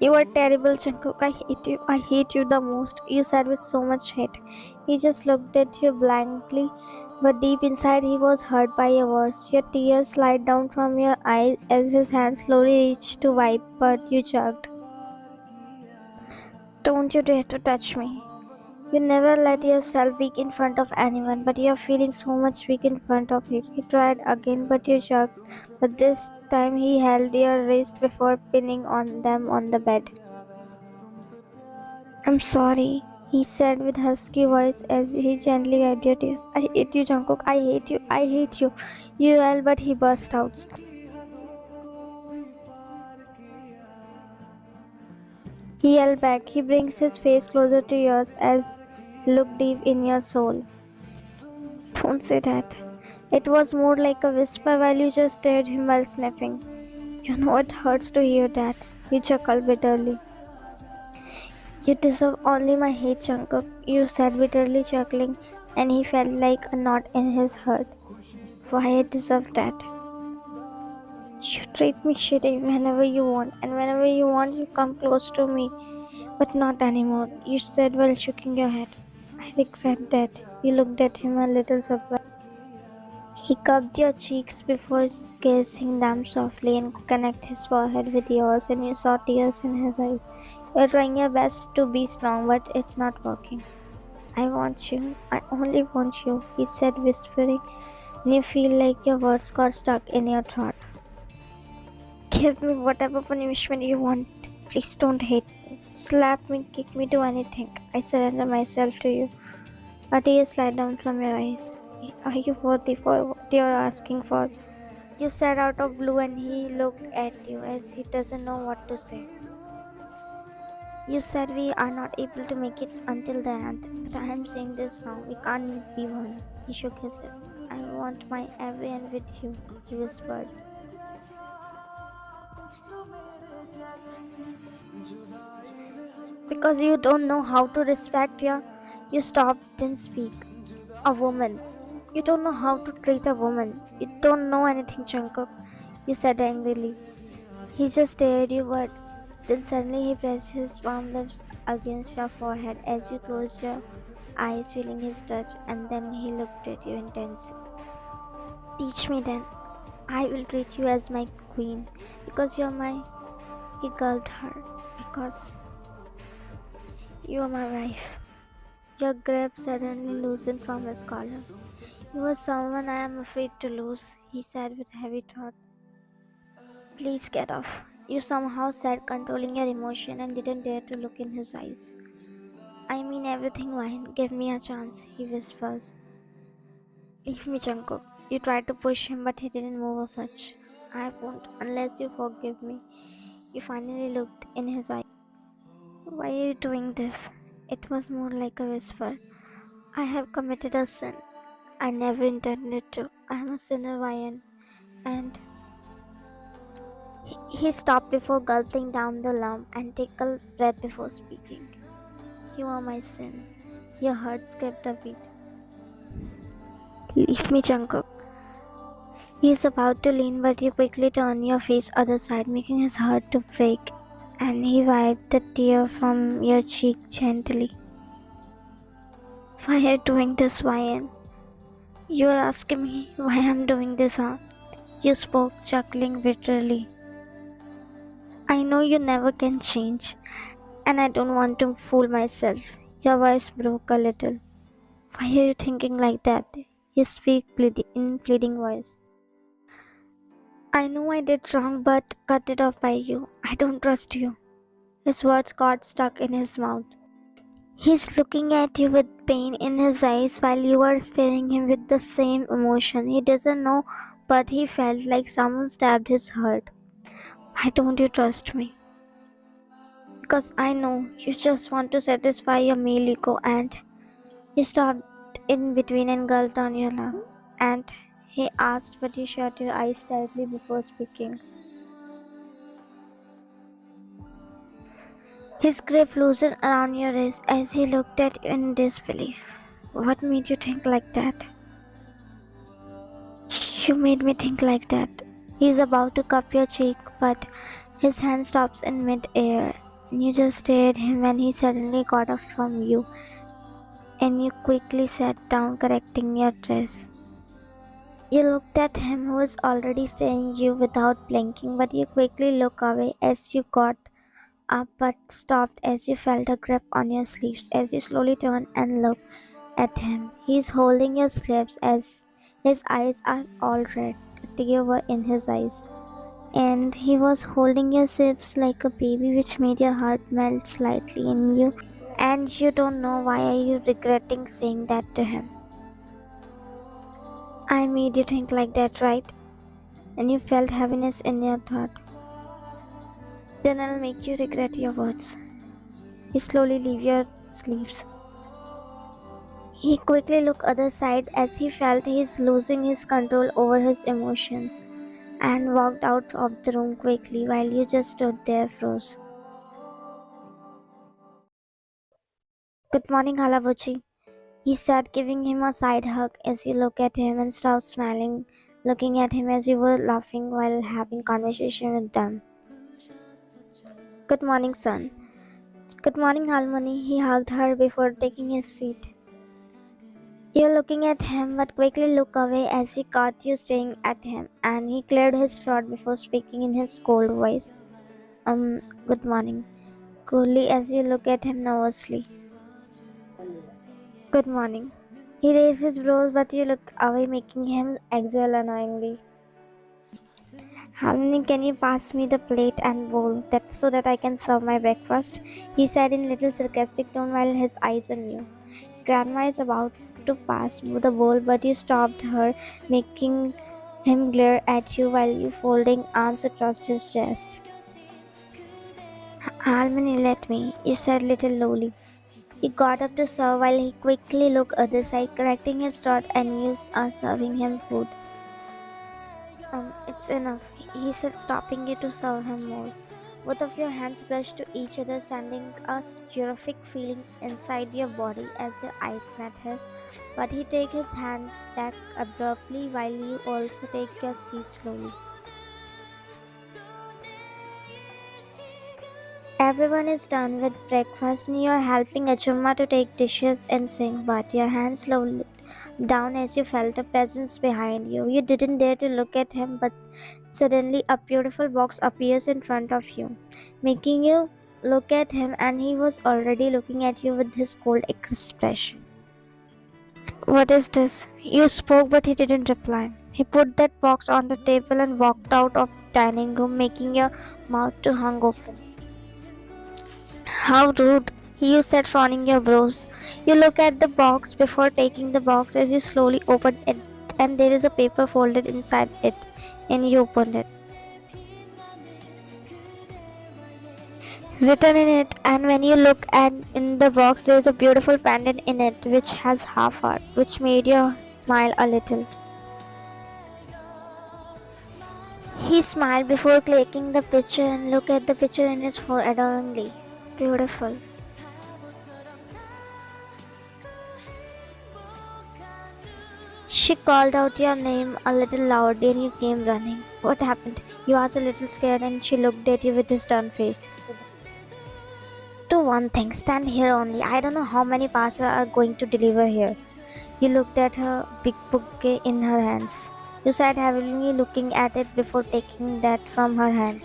You are terrible, Jungkook. I hate you. I hate you the most, you said with so much hate. He just looked at you blankly, but deep inside he was hurt by your words. Your tears slid down from your eyes as his hand slowly reached to wipe, but you jerked. Don't you dare to touch me. You never let yourself weak in front of anyone, but you're feeling so much weak in front of him. He tried again, but you jerked. But this time he held your wrist before pinning on them on the bed. I'm sorry, he said with husky voice as he gently wiped your tears. I hate you, Jungkook. I hate you. I hate you. You yelled, but he burst out. He yelled back. He brings his face closer to yours as look deep in your soul. Don't say that. It was more like a whisper while you just stared him while sniffing. You know it hurts to hear that. He chuckled bitterly. You deserve only my hate, Jungkook, you said bitterly chuckling, and he felt like a knot in his heart. Why I deserve that? You treat me shitty whenever you want, and whenever you want you come close to me. But not anymore, you said while shaking your head. I regret that. You looked at him a little surprised. He cupped your cheeks before kissing them softly and connected his forehead with yours, and you saw tears in his eyes. You're trying your best to be strong, but it's not working. I want you. I only want you, he said, whispering, and you feel like your words got stuck in your throat. Give me whatever punishment you want. Please don't hate me. Slap me, kick me, do anything. I surrender myself to you. A tear slid down from your eyes. Are you worthy for what you're asking for? You said out of blue, and he looked at you as he doesn't know what to say. You said we are not able to make it until the end, but I am saying this now. We can't be one. He shook his head. I want my every end with you, he whispered. Because you don't know how to respect her, you stopped and speak. A woman. You don't know how to treat a woman. You don't know anything, Jungkook, you said angrily. He just stared you, but then suddenly he pressed his warm lips against your forehead as you closed your eyes, feeling his touch, and then he looked at you intensely. Teach me then. I will treat you as my queen, because you're my... He gulped her. Because you are my wife. Your grip suddenly loosened from his collar. You are someone I am afraid to lose, he said with heavy thought. Please get off, you somehow said, controlling your emotion, and didn't dare to look in his eyes. I mean everything, Ryan. Give me a chance, he whispers. Leave me, Jungkook. You tried to push him, but he didn't move a much. I won't, unless you forgive me. You finally looked in his eyes. Why are you doing this? It was more like a whisper. I have committed a sin. I never intended to. I am a sinner, Ryan. And he stopped before gulping down the lump and took a breath before speaking. You are my sin. Your heart skipped a beat. Leave me, Jungkook. He is about to lean, but you quickly turn your face other side, making his heart to break, and he wiped the tear from your cheek gently. Why are you doing this, Ryan? You are asking me why I am doing this, huh? You spoke, chuckling bitterly. I know you never can change, and I don't want to fool myself. Your voice broke a little. Why are you thinking like that? He spoke in pleading voice. I know I did wrong, but cut it off by you. I don't trust you. His words got stuck in his mouth. He's looking at you with pain in his eyes while you are staring him with the same emotion. He doesn't know, but he felt like someone stabbed his heart. Why don't you trust me? Because I know you just want to satisfy your male ego, and you stopped in between and gulped on your love. And he asked, but you shut your eyes tightly before speaking. His grip loosened around your wrist as he looked at you in disbelief. What made you think like that? You made me think like that. He's about to cup your cheek, but his hand stops in mid-air You just stared at him when he suddenly got up from you, and you quickly sat down, correcting your dress. You looked at him who was already staring you without blinking, but you quickly looked away as you got up but stopped as you felt a grip on your sleeves. As you slowly turned and looked at him, he is holding your sleeves as his eyes are all red. A tear were in his eyes, and he was holding your lips like a baby, which made your heart melt slightly in you. And you don't know why are you regretting saying that to him. I made you think like that, right? And you felt heaviness in your throat. Then I'll make you regret your words. He slowly leave your sleeves. He quickly looked other side as he felt he's losing his control over his emotions, and walked out of the room quickly while you just stood there froze. Good morning, Halabuchi, he said, giving him a side hug as you look at him and start smiling, looking at him as you were laughing while having conversation with them. Good morning, son. Good morning, Harmony. He hugged her before taking his seat. You're looking at him but quickly look away as he caught you staring at him, and he cleared his throat before speaking in his cold voice. Good morning. Coolly as you look at him nervously. Good morning. He raised his brows but you look away, making him exhale annoyingly. Harmony, can you pass me the plate and bowl so that I can serve my breakfast? He said in a little sarcastic tone while his eyes on you. Grandma is about to pass the bowl, but you stopped her, making him glare at you while you folding arms across his chest. Harmony, let me, you said little lowly. He got up to serve while he quickly looked other side, correcting his thought, and you are serving him food. It's enough, he said, stopping you to serve him more. Both of your hands brushed to each other, sending a terrific feeling inside your body as your eyes met his. But he takes his hand back abruptly while you also take your seat slowly. Everyone is done with breakfast and you are helping Achumma to take dishes and sink, but your hands slowly down as you felt a presence behind you. You didn't dare to look at him, but suddenly a beautiful box appears in front of you, making you look at him, and he was already looking at you with his cold expression. What is this? You spoke, but he didn't reply. He put that box on the table and walked out of the dining room, making your mouth to hang open. How rude, you said, frowning your brows. You look at the box before taking the box as you slowly open it, and there is a paper folded inside it, and you opened it. Written in it, and when you look at in the box, there is a beautiful pendant in it which has half heart, which made you smile a little. He smiled before clicking the picture and looked at the picture in his phone adoringly. Beautiful. She called out your name a little loudly and you came running. What happened? You asked, a little scared, and she looked at you with a stern face. Do one thing, stand here only. I don't know how many parcels are going to deliver here. You looked at her big bouquet in her hands. You sat heavily looking at it before taking that from her hand.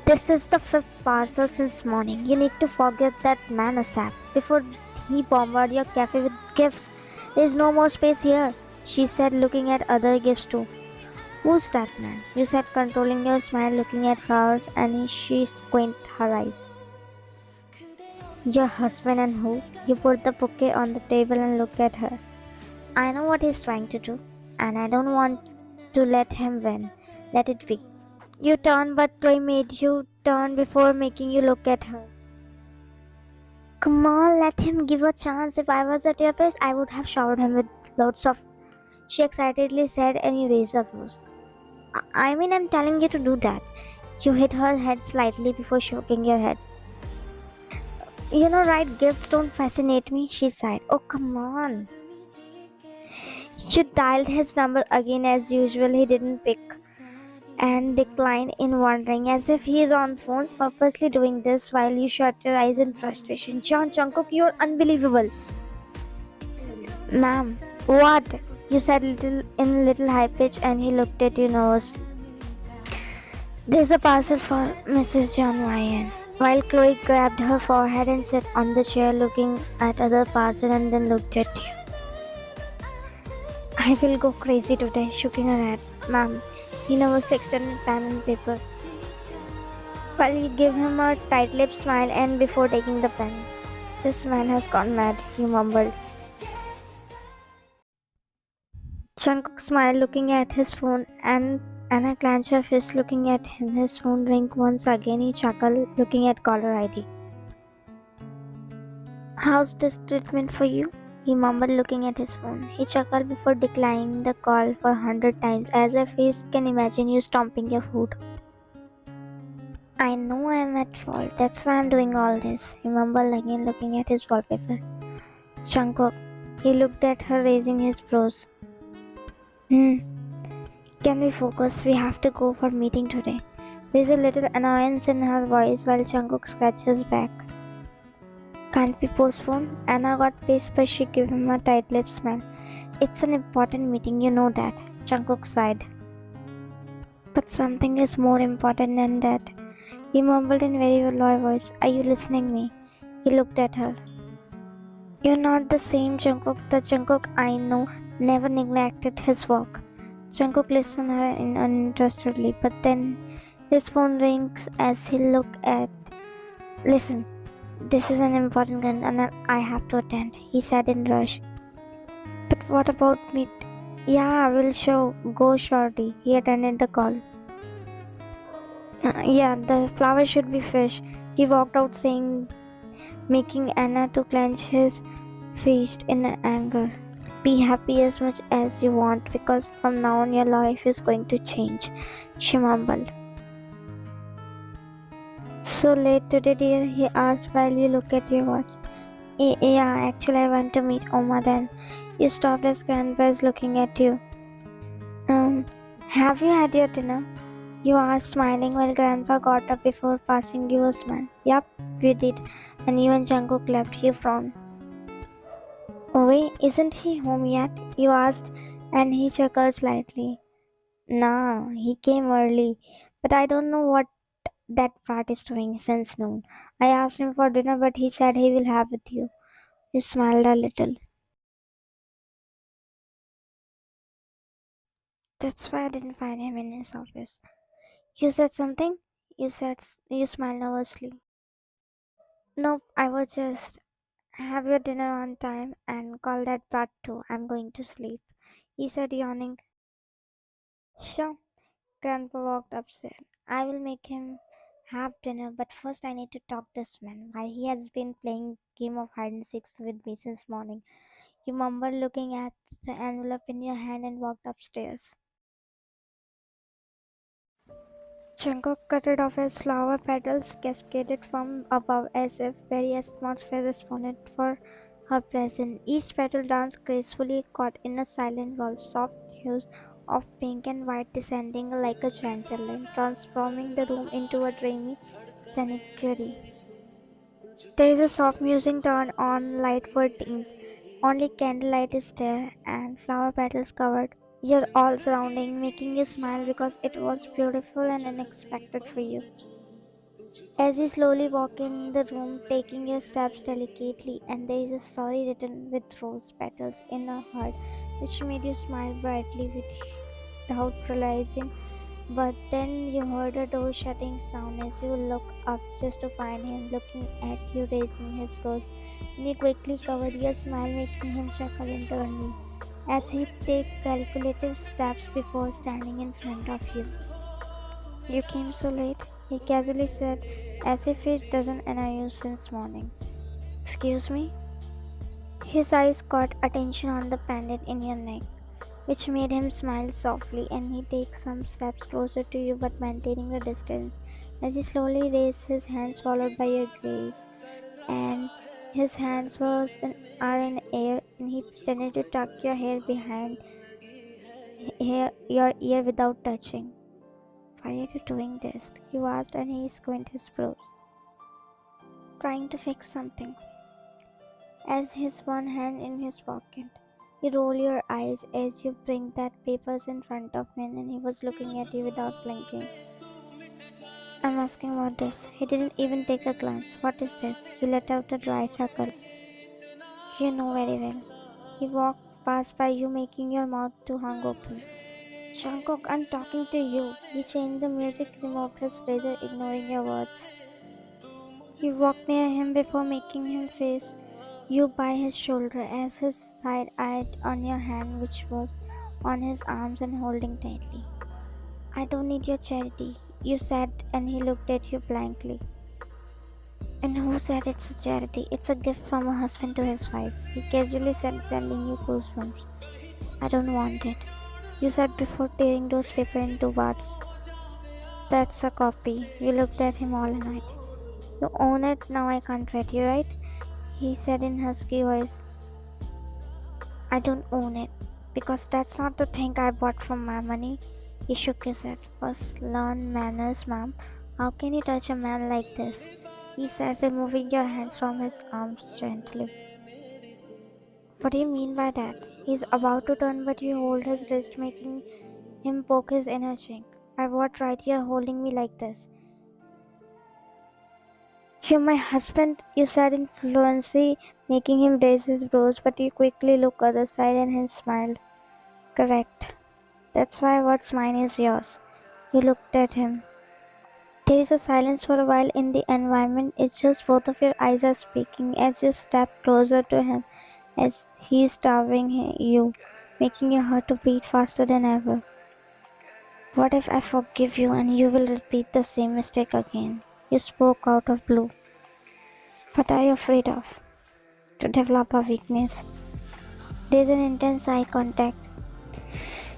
This is the 5th parcel since morning. You need to forget that man ASAP before he bombarded your cafe with gifts. There is no more space here, she said, looking at other gifts too. Who's that man? You said, controlling your smile, looking at flowers, and she squinted her eyes. Your husband. And who? You put the bouquet on the table and looked at her. I know what he's trying to do, and I don't want to let him win. Let it be. You turned, but Chloe made you turn before making you look at her. Come on, let him give a chance. If I was at your place, I would have showered him with loads of... She excitedly said, and you raised her brows. I mean, I'm telling you to do that. You hit her head slightly before shaking your head. You know, right, gifts don't fascinate me, she sighed. Oh, come on. She dialed his number again as usual. He didn't pick. and declined in wondering, as if he is on phone, purposely doing this while you shut your eyes in frustration. John Jungkook, you're unbelievable. Ma'am, what? You said little high pitch, and he looked at you nervously. There's a parcel for Mrs. John Ryan. While Chloe grabbed her forehead and sat on the chair looking at other parcel and then looked at you. I will go crazy today, shaking her head. Ma'am, he nervously extended pen and paper. While you gave him a tight-lipped smile and before taking the pen. This man has gone mad, he mumbled. Jungkook smiled looking at his phone and Anna clenched her fist looking at him. His phone rang once again. He chuckled looking at caller ID. How's this treatment for you? He mumbled looking at his phone. He chuckled before declining the call for 100 times as if he can imagine you stomping your food. I know I'm at fault. That's why I'm doing all this. He mumbled again looking at his wallpaper. Jungkook. He looked at her raising his brows. Can we focus? We have to go for meeting today. There's a little annoyance in her voice while Jungkook scratched his back. Can't we postpone? Anna got pissed but she gave him a tight-lipped smile. It's an important meeting, you know that. Jungkook sighed. But something is more important than that. He mumbled in very low voice. Are you listening me? He looked at her. You're not the same Jungkook. The Jungkook I know never neglected his work. Jungkook listened to her uninterestedly, but then his phone rings as he looked at. Listen, this is an important one and I have to attend, he said in rush. But what about me? Yeah, we'll go shortly. He attended the call. Yeah, the flowers should be fresh. He walked out saying, making Anna to clench his fist in anger. Be happy as much as you want because from now on your life is going to change, she mumbled. So late today, dear? He asked while you look at your watch. Yeah, actually I want to meet Oma then. You stopped as Grandpa is looking at you. Have you had your dinner? You asked smiling while Grandpa got up before passing you a smile. Yup, we did. And you and Jungkook left. You frowned. Oh wait, isn't he home yet? You asked and he chuckled slightly. Nah, he came early. But I don't know what that part is doing since noon. I asked him for dinner but he said he will have with you. You smiled a little. That's why I didn't find him in his office. You said something? You smiled nervously. Nope, I was just have your dinner on time and call that part too. I'm going to sleep. He said yawning. Sure. Grandpa walked upstairs. I will make him have dinner, but first I need to talk this man. Why he has been playing game of hide and seek with me since morning. You mumbled looking at the envelope in your hand and walked upstairs. Jungkook cut it off as flower petals cascaded from above as if very atmosphere responded for her presence. Each petal danced gracefully caught in a silent wall, soft hues of pink and white descending like a gentle line, transforming the room into a dreamy sanctuary. There is a soft music turn on light 14th. Only candlelight is there and flower petals covered your all surrounding, making you smile because it was beautiful and unexpected for you. As you slowly walk in the room, taking your steps delicately, and there is a story written with rose petals in a heart, which made you smile brightly without realizing. But then you heard a door shutting sound as you look up just to find him looking at you, raising his brows. And you quickly covered your smile, making him chuckle internally as he took calculative steps before standing in front of you. You came so late, he casually said, as if it doesn't annoy you since morning. Excuse me? His eyes caught attention on the pendant in your neck, which made him smile softly, and he takes some steps closer to you but maintaining the distance as he slowly raised his hands followed by your gaze, and his hands are in air and he pretended to tuck your hair behind your ear without touching. Why are you doing this? You asked, and he squinted his brows. Trying to fix something. As his one hand in his pocket. You roll your eyes as you bring that papers in front of him, and he was looking at you without blinking. I'm asking about this. He didn't even take a glance. What is this? You let out a dry chuckle. You know very well. He walked past by you, making your mouth to hang open. Jungkook, I'm talking to you. He changed the music, removed his blazer, ignoring your words. You walked near him before making him face you by his shoulder as his side eyed on your hand, which was on his arms and holding tightly. I don't need your charity, you said, and he looked at you blankly. And who said it's a charity? It's a gift from a husband to his wife. He casually said, sending you goosebumps. I don't want it. You said before tearing those papers into parts. That's a copy. You looked at him all night. You own it, now I can't read you, right? He said in husky voice. I don't own it, because that's not the thing I bought from my money. He shook his head. First learn manners, ma'am. How can you touch a man like this? He said, removing your hands from his arms gently. What do you mean by that? He's about to turn, but you hold his wrist, making him poke his inner chink. By what right you're holding me like this? You're my husband, you said in fluency, making him raise his brows, but he quickly looked other side and he smiled. Correct. That's why what's mine is yours. You looked at him. There is a silence for a while in the environment. It's just both of your eyes are speaking as you step closer to him, as he is starving you, making your heart to beat faster than ever. What if I forgive you and you will repeat the same mistake again? You spoke out of blue. What are you afraid of? To develop a weakness. There's an intense eye contact.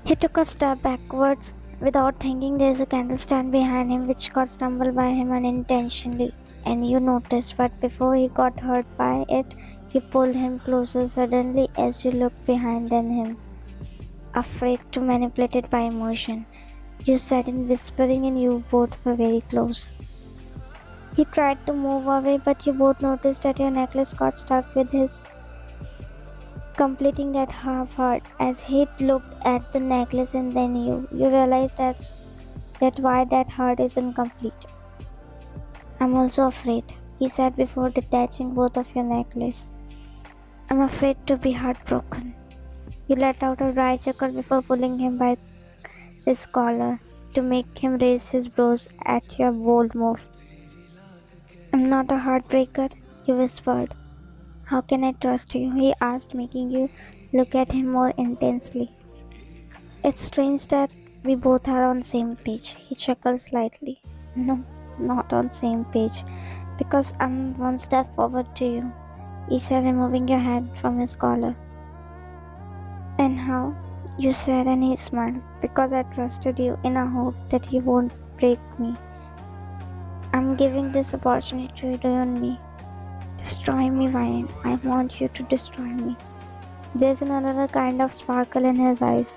He took a step backwards without thinking. There's a candlestand behind him which got stumbled by him unintentionally, and you noticed, but before he got hurt by it, you pulled him closer suddenly as you looked behind him, afraid to manipulate it by emotion. You sat in whispering and you both were very close. He tried to move away, but you both noticed that your necklace got stuck with his, completing that half heart. As he looked at the necklace and then you realized that why that heart is incomplete. I'm also afraid, he said before detaching both of your necklace. I'm afraid to be heartbroken. You let out a dry chuckle before pulling him by his collar to make him raise his brows at your bold move. I'm not a heartbreaker, you whispered. How can I trust you? He asked, making you look at him more intensely. It's strange that we both are on the same page. He chuckled slightly. No, not on the same page, because I'm one step forward to you, he said, removing your hand from his collar. And how? You said, and he smiled. Because I trusted you in a hope that you won't break me. I'm giving this opportunity to you and me. Destroy me, Ryan. I want you to destroy me. There's another kind of sparkle in his eyes.